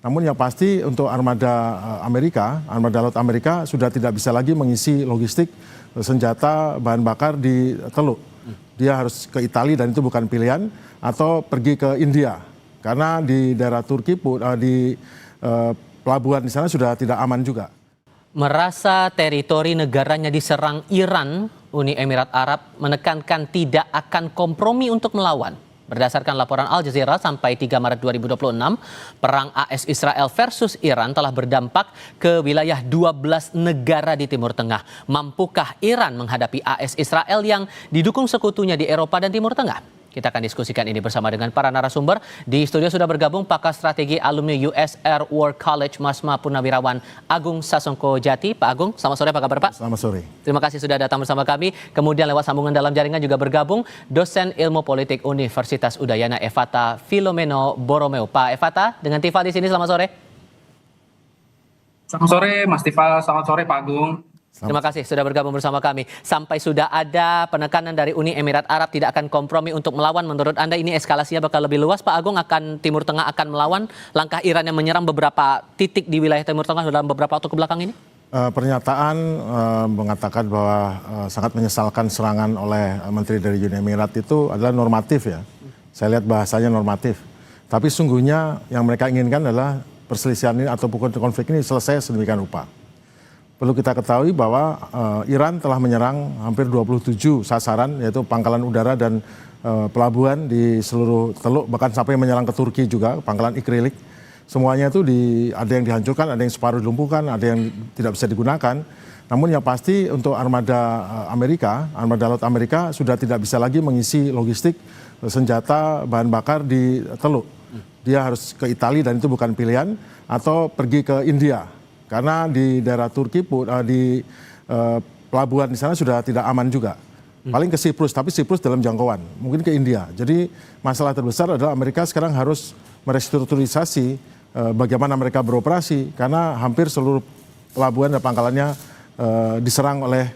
Namun yang pasti untuk armada armada laut Amerika sudah tidak bisa lagi mengisi logistik senjata bahan bakar di Teluk. Dia harus ke Italia dan itu bukan pilihan, atau pergi ke India. Karena di daerah Turki di pelabuhan di sana sudah tidak aman juga. Merasa teritori negaranya diserang Iran, Uni Emirat Arab menekankan tidak akan kompromi untuk melawan. Berdasarkan laporan Al Jazeera, sampai 3 Maret 2026, perang AS Israel versus Iran telah berdampak ke wilayah 12 negara di Timur Tengah. Mampukah Iran menghadapi AS Israel yang didukung sekutunya di Eropa dan Timur Tengah? Kita akan diskusikan ini bersama dengan para narasumber. Di studio sudah bergabung pakar strategi alumni US Air War College Masma Purnawirawan Agung Sasongko Jati. Pak Agung, selamat sore, apa kabar Pak? Selamat sore. Terima kasih sudah datang bersama kami. Kemudian lewat sambungan dalam jaringan juga bergabung dosen ilmu politik Universitas Udayana Efata Filomeno Borromeo. Pak Efata, dengan Tifa di sini, selamat sore. Selamat sore Mas Tifa, selamat sore Pak Agung. Terima kasih sudah bergabung bersama kami. Sampai sudah ada penekanan dari Uni Emirat Arab tidak akan kompromi untuk melawan. Menurut Anda ini eskalasinya bakal lebih luas, Pak Agung? Akan Timur Tengah akan melawan? Langkah Iran yang menyerang beberapa titik di wilayah Timur Tengah dalam beberapa waktu kebelakang ini? Pernyataan mengatakan bahwa sangat menyesalkan serangan oleh Menteri dari Uni Emirat itu adalah normatif ya. Saya lihat bahasanya normatif. Tapi sungguhnya yang mereka inginkan adalah perselisihan ini atau konflik ini selesai sedemikian rupa. Perlu kita ketahui bahwa Iran telah menyerang hampir 27 sasaran, yaitu pangkalan udara dan pelabuhan di seluruh Teluk, bahkan sampai menyerang ke Turki juga, pangkalan Ikrilik. Semuanya itu ada yang dihancurkan, ada yang separuh dilumpuhkan, ada yang tidak bisa digunakan. Namun yang pasti untuk armada armada laut Amerika sudah tidak bisa lagi mengisi logistik senjata bahan bakar di Teluk. Dia harus ke Italia dan itu bukan pilihan, atau pergi ke India. Karena di daerah Turki di pelabuhan di sana sudah tidak aman juga. Paling ke Siprus, tapi Siprus dalam jangkauan, mungkin ke India. Jadi masalah terbesar adalah Amerika sekarang harus merestrukturisasi bagaimana mereka beroperasi, karena hampir seluruh pelabuhan dan pangkalannya diserang oleh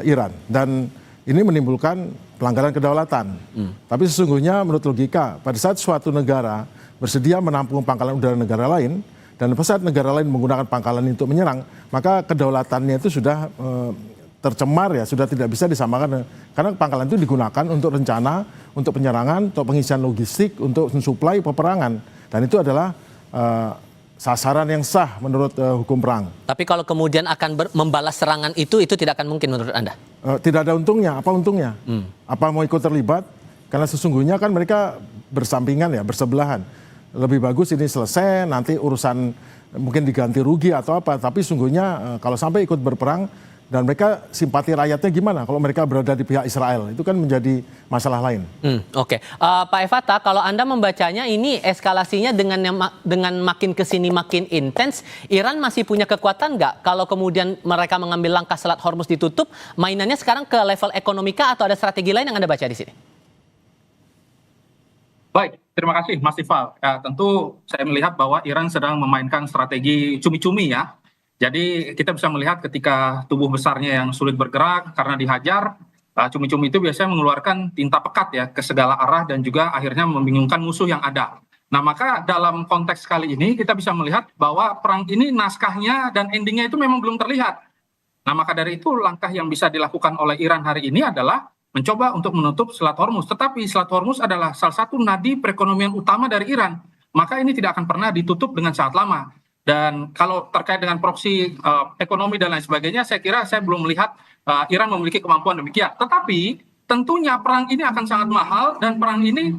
Iran. Dan ini menimbulkan pelanggaran kedaulatan. Tapi sesungguhnya menurut logika, pada saat suatu negara bersedia menampung pangkalan udara negara lain, dan pada saat negara lain menggunakan pangkalan untuk menyerang, maka kedaulatannya itu sudah tercemar ya, sudah tidak bisa disamakan. Karena pangkalan itu digunakan untuk rencana, untuk penyerangan, untuk pengisian logistik, untuk mensuplai peperangan. Dan itu adalah sasaran yang sah menurut hukum perang. Tapi kalau kemudian akan membalas serangan itu tidak akan mungkin menurut Anda? Tidak ada untungnya. Apa untungnya? Apa mau ikut terlibat? Karena sesungguhnya kan mereka bersampingan ya, bersebelahan. Lebih bagus ini selesai, nanti urusan mungkin diganti rugi atau apa. Tapi sungguhnya kalau sampai ikut berperang dan mereka simpati rakyatnya gimana kalau mereka berada di pihak Israel, itu kan menjadi masalah lain. Oke. Pak Efata, kalau Anda membacanya ini eskalasinya dengan makin kesini makin intens, Iran masih punya kekuatan nggak? Kalau kemudian mereka mengambil langkah Selat Hormuz ditutup, mainannya sekarang ke level ekonomika atau ada strategi lain yang Anda baca di sini? Baik, terima kasih Mas Tifa. Ya, tentu saya melihat bahwa Iran sedang memainkan strategi cumi-cumi ya. Jadi kita bisa melihat ketika tubuh besarnya yang sulit bergerak karena dihajar, cumi-cumi itu biasanya mengeluarkan tinta pekat ya ke segala arah dan juga akhirnya membingungkan musuh yang ada. Nah maka dalam konteks kali ini kita bisa melihat bahwa perang ini naskahnya dan endingnya itu memang belum terlihat. Nah maka dari itu langkah yang bisa dilakukan oleh Iran hari ini adalah mencoba untuk menutup Selat Hormuz. Tetapi Selat Hormuz adalah salah satu nadi perekonomian utama dari Iran. Maka ini tidak akan pernah ditutup dengan sangat lama. Dan kalau terkait dengan proksi ekonomi dan lain sebagainya, saya kira saya belum melihat Iran memiliki kemampuan demikian. Tetapi tentunya perang ini akan sangat mahal dan perang ini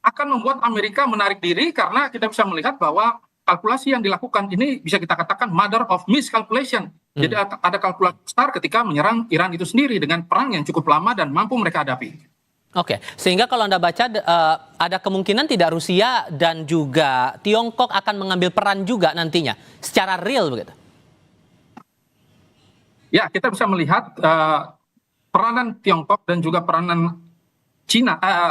akan membuat Amerika menarik diri karena kita bisa melihat bahwa kalkulasi yang dilakukan ini bisa kita katakan mother of miscalculation. Jadi ada kalkulasi besar ketika menyerang Iran itu sendiri dengan perang yang cukup lama dan mampu mereka hadapi. Oke, sehingga kalau Anda baca ada kemungkinan tidak Rusia dan juga Tiongkok akan mengambil peran juga nantinya secara real begitu? Ya, kita bisa melihat peranan Tiongkok dan juga peranan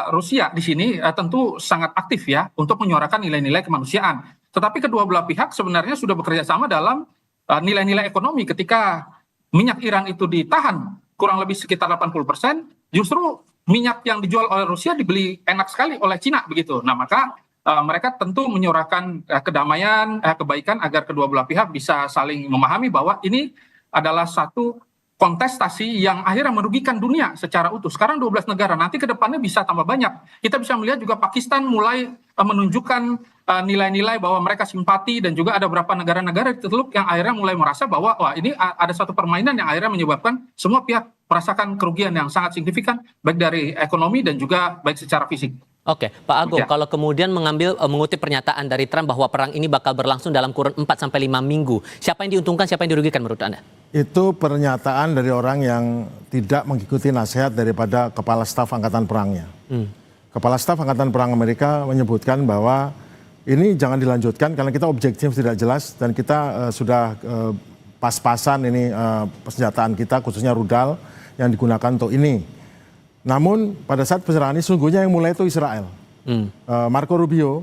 Rusia di sini tentu sangat aktif ya untuk menyuarakan nilai-nilai kemanusiaan. Tetapi kedua belah pihak sebenarnya sudah bekerja sama dalam nilai-nilai ekonomi. Ketika minyak Iran itu ditahan kurang lebih sekitar 80%, justru minyak yang dijual oleh Rusia dibeli enak sekali oleh Cina begitu. Nah maka mereka tentu menyuarakan kedamaian, kebaikan agar kedua belah pihak bisa saling memahami bahwa ini adalah satu kontestasi yang akhirnya merugikan dunia secara utuh. Sekarang 12 negara, nanti ke depannya bisa tambah banyak. Kita bisa melihat juga Pakistan mulai menunjukkan nilai-nilai bahwa mereka simpati, dan juga ada beberapa negara-negara di Teluk yang akhirnya mulai merasa bahwa wah, ini ada satu permainan yang akhirnya menyebabkan semua pihak merasakan kerugian yang sangat signifikan, baik dari ekonomi dan juga baik secara fisik. Oke, Pak Agung, Ya. kalau kemudian mengutip pernyataan dari Trump bahwa perang ini bakal berlangsung dalam kurun 4-5 minggu, siapa yang diuntungkan, siapa yang dirugikan menurut Anda? Itu pernyataan dari orang yang tidak mengikuti nasihat daripada Kepala Staf Angkatan Perangnya. Kepala Staf Angkatan Perang Amerika menyebutkan bahwa ini jangan dilanjutkan karena kita objektif tidak jelas dan kita sudah pas-pasan ini persenjataan kita, khususnya rudal yang digunakan untuk ini. Namun pada saat penyerangan ini sungguhnya yang mulai itu Israel. Marco Rubio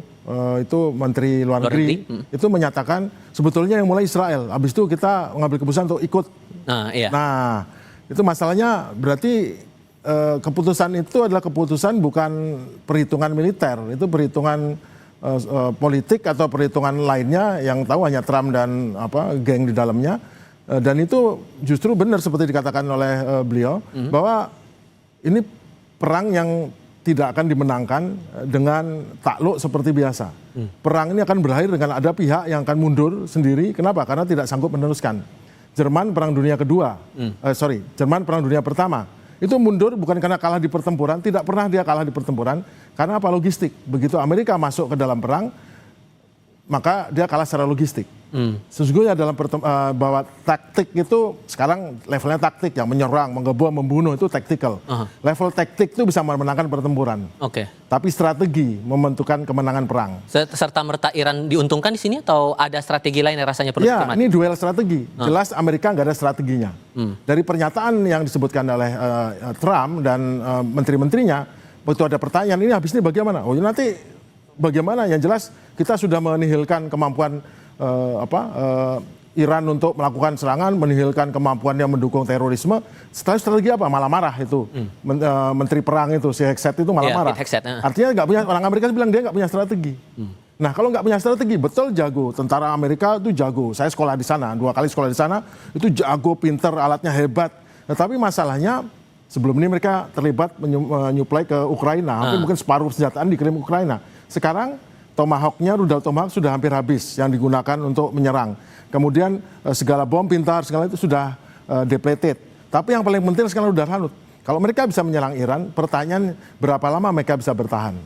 itu Menteri Luar Negeri itu menyatakan sebetulnya yang mulai Israel. Habis itu kita mengambil keputusan untuk ikut. Iya. Nah itu masalahnya berarti keputusan itu adalah keputusan bukan perhitungan militer, itu perhitungan politik atau perhitungan lainnya yang tahu hanya Trump dan geng di dalamnya. Dan itu justru benar seperti dikatakan oleh beliau bahwa ini perang yang tidak akan dimenangkan dengan takluk seperti biasa. Perang ini akan berakhir dengan ada pihak yang akan mundur sendiri. Kenapa? Karena tidak sanggup meneruskan. Jerman Perang Dunia Kedua, Jerman Perang Dunia Pertama, itu mundur bukan karena kalah di pertempuran, tidak pernah dia kalah di pertempuran, karena apa? Logistik. Begitu Amerika masuk ke dalam perang, maka dia kalah secara logistik. Sesungguhnya dalam bahwa taktik itu sekarang levelnya taktik, yang menyerang, menggebom, membunuh itu tactical. Level taktik itu bisa memenangkan pertempuran. Oke. Tapi strategi membentukkan kemenangan perang. Serta merta Iran diuntungkan di sini atau ada strategi lain yang rasanya perlu Ya, ini duel strategi. Jelas Amerika nggak ada strateginya. Dari pernyataan yang disebutkan oleh Trump dan menteri-menterinya, begitu ada pertanyaan ini habis ini bagaimana? Oh nanti bagaimana? Yang jelas kita sudah menihilkan kemampuan Iran untuk melakukan serangan, menihilkan kemampuannya mendukung terorisme. Setelah strategi apa? Malah marah itu. Menteri perang itu, si Hegseth itu malah marah. Artinya nggak punya, orang Amerika bilang dia nggak punya strategi. Nah kalau nggak punya strategi, betul jago. Tentara Amerika itu jago. Saya sekolah di sana, 2 kali sekolah di sana, itu jago, pinter, alatnya hebat. Tetapi masalahnya sebelum ini mereka terlibat menyuplai ke Ukraina. Hampir mungkin separuh senjataan dikirim Ukraina. Sekarang Tomahawk-nya, rudal Tomahawk sudah hampir habis yang digunakan untuk menyerang. Kemudian segala bom pintar, segala itu sudah depleted. Tapi yang paling penting sekarang rudal Hanut. Kalau mereka bisa menyerang Iran, pertanyaan berapa lama mereka bisa bertahan?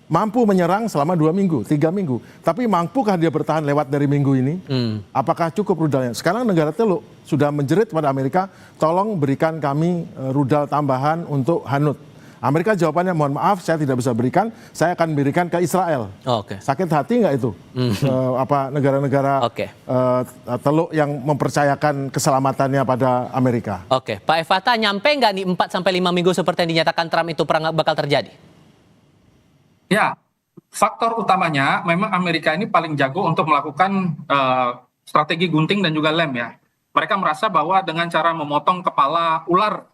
Mampu menyerang selama 2 minggu, 3 minggu. Tapi mampukah dia bertahan lewat dari minggu ini? Apakah cukup rudalnya? Sekarang negara Teluk sudah menjerit pada Amerika, tolong berikan kami rudal tambahan untuk Hanut. Amerika jawabannya, mohon maaf saya tidak bisa berikan, saya akan berikan ke Israel. Sakit hati nggak itu? Negara-negara Teluk yang mempercayakan keselamatannya pada Amerika. Oke, Pak Efata, nyampe nggak nih 4-5 minggu seperti yang dinyatakan Trump itu perang bakal terjadi? Ya, faktor utamanya memang Amerika ini paling jago untuk melakukan strategi gunting dan juga lem ya. Mereka merasa bahwa dengan cara memotong kepala ular,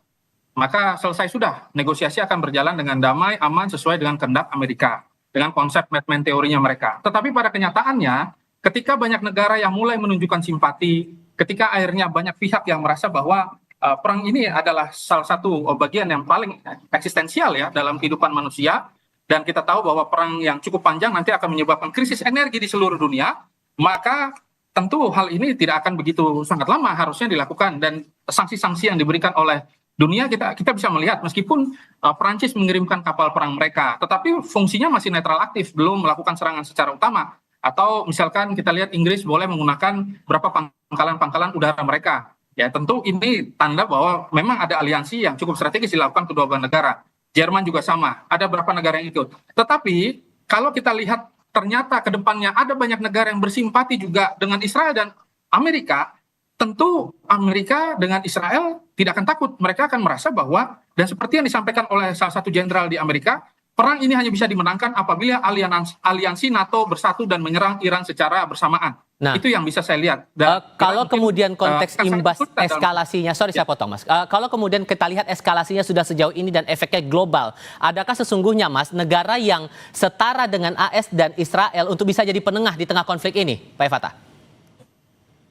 maka selesai sudah, negosiasi akan berjalan dengan damai, aman, sesuai dengan kehendak Amerika. Dengan konsep Madman teorinya mereka. Tetapi pada kenyataannya, ketika banyak negara yang mulai menunjukkan simpati, ketika akhirnya banyak pihak yang merasa bahwa perang ini adalah salah satu bagian yang paling eksistensial ya dalam kehidupan manusia, dan kita tahu bahwa perang yang cukup panjang nanti akan menyebabkan krisis energi di seluruh dunia, maka tentu hal ini tidak akan begitu sangat lama harusnya dilakukan, dan sanksi-sanksi yang diberikan oleh dunia kita bisa melihat meskipun Perancis mengirimkan kapal perang mereka, tetapi fungsinya masih netral aktif, belum melakukan serangan secara utama. Atau misalkan kita lihat Inggris boleh menggunakan berapa pangkalan udara mereka. Ya tentu ini tanda bahwa memang ada aliansi yang cukup strategis dilakukan kedua belah negara. Jerman juga sama, ada beberapa negara yang ikut. Tetapi kalau kita lihat ternyata ke depannya ada banyak negara yang bersimpati juga dengan Israel dan Amerika, tentu Amerika dengan Israel tidak akan takut. Mereka akan merasa bahwa, dan seperti yang disampaikan oleh salah satu jenderal di Amerika, perang ini hanya bisa dimenangkan apabila aliansi NATO bersatu dan menyerang Iran secara bersamaan. Nah, itu yang bisa saya lihat. Kalau mungkin, kemudian konteks akan sangat imbas kesulitan dalam- eskalasinya, sorry saya potong Mas. Kalau kemudian kita lihat eskalasinya sudah sejauh ini dan efeknya global, adakah sesungguhnya Mas negara yang setara dengan AS dan Israel untuk bisa jadi penengah di tengah konflik ini, Pak Fatah?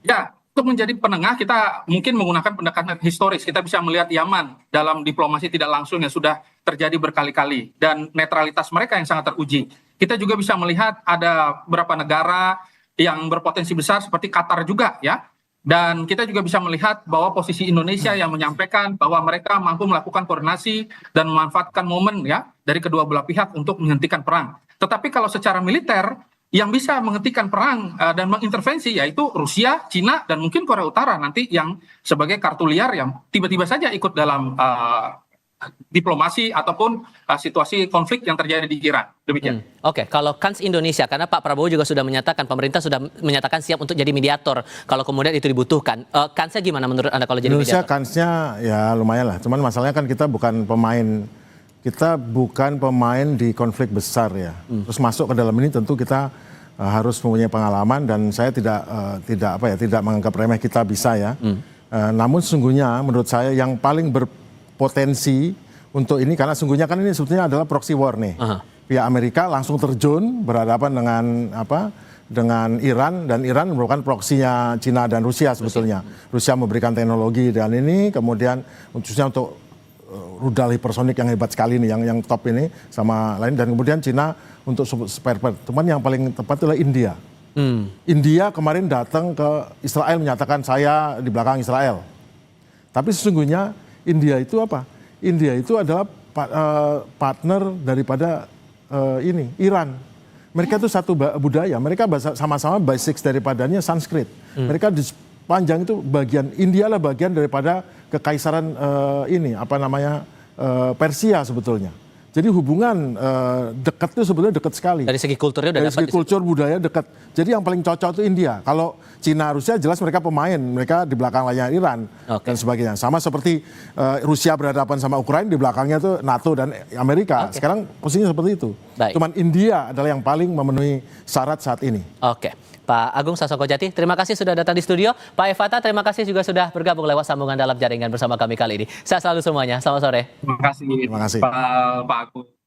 Ya, untuk menjadi penengah kita mungkin menggunakan pendekatan historis. Kita bisa melihat Yaman dalam diplomasi tidak langsung yang sudah terjadi berkali-kali dan netralitas mereka yang sangat teruji. Kita juga bisa melihat ada beberapa negara yang berpotensi besar seperti Qatar juga ya. Dan kita juga bisa melihat bahwa posisi Indonesia yang menyampaikan bahwa mereka mampu melakukan koordinasi dan memanfaatkan momen ya dari kedua belah pihak untuk menghentikan perang. Tetapi kalau secara militer yang bisa menghentikan perang dan mengintervensi yaitu Rusia, Cina, dan mungkin Korea Utara nanti yang sebagai kartu liar yang tiba-tiba saja ikut dalam diplomasi ataupun situasi konflik yang terjadi di Iran. Demikian. Oke, kalau kans Indonesia, karena Pak Prabowo juga sudah menyatakan, pemerintah sudah menyatakan siap untuk jadi mediator kalau kemudian itu dibutuhkan. Kansnya gimana menurut Anda kalau jadi Indonesia mediator? kansnya ya lumayan lah. Cuman masalahnya kan kita bukan pemain di konflik besar ya. Terus masuk ke dalam ini tentu kita harus mempunyai pengalaman dan saya tidak menganggap remeh kita bisa ya. Namun sesungguhnya menurut saya yang paling berpotensi untuk ini karena sesungguhnya kan ini sebetulnya adalah proxy war nih. Pihak Amerika langsung terjun berhadapan dengan Iran dan Iran merupakan proksinya Cina dan Rusia sebetulnya. Rusia memberikan teknologi dan ini kemudian khususnya untuk rudal hipersonik yang hebat sekali nih yang top ini sama lain dan kemudian Cina untuk spare part. Teman yang paling tepat adalah India. India kemarin datang ke Israel menyatakan saya di belakang Israel. Tapi sesungguhnya India itu apa? India itu adalah partner daripada Iran. Mereka itu satu budaya, mereka sama-sama basics daripadanya Sanskrit. Mereka di sepanjang itu India lah bagian daripada kekaisaran Persia sebetulnya. Jadi hubungan dekat itu sebetulnya dekat sekali. Dari segi kulturnya udah Dari dapat. segi kultur budaya dekat. Jadi yang paling cocok itu India. Kalau Cina Rusia jelas mereka pemain, mereka di belakang layar Iran dan sebagainya. Sama seperti Rusia berhadapan sama Ukraina di belakangnya itu NATO dan Amerika. Sekarang posisinya seperti itu. Baik. Cuman India adalah yang paling memenuhi syarat saat ini. Oke, Pak Agung Sasongko-Jati, terima kasih sudah datang di studio. Pak Fatah, terima kasih juga sudah bergabung lewat sambungan dalam jaringan bersama kami kali ini. Sehat selalu semuanya. Selamat sore. Terima kasih. Terima kasih. Pak Agus.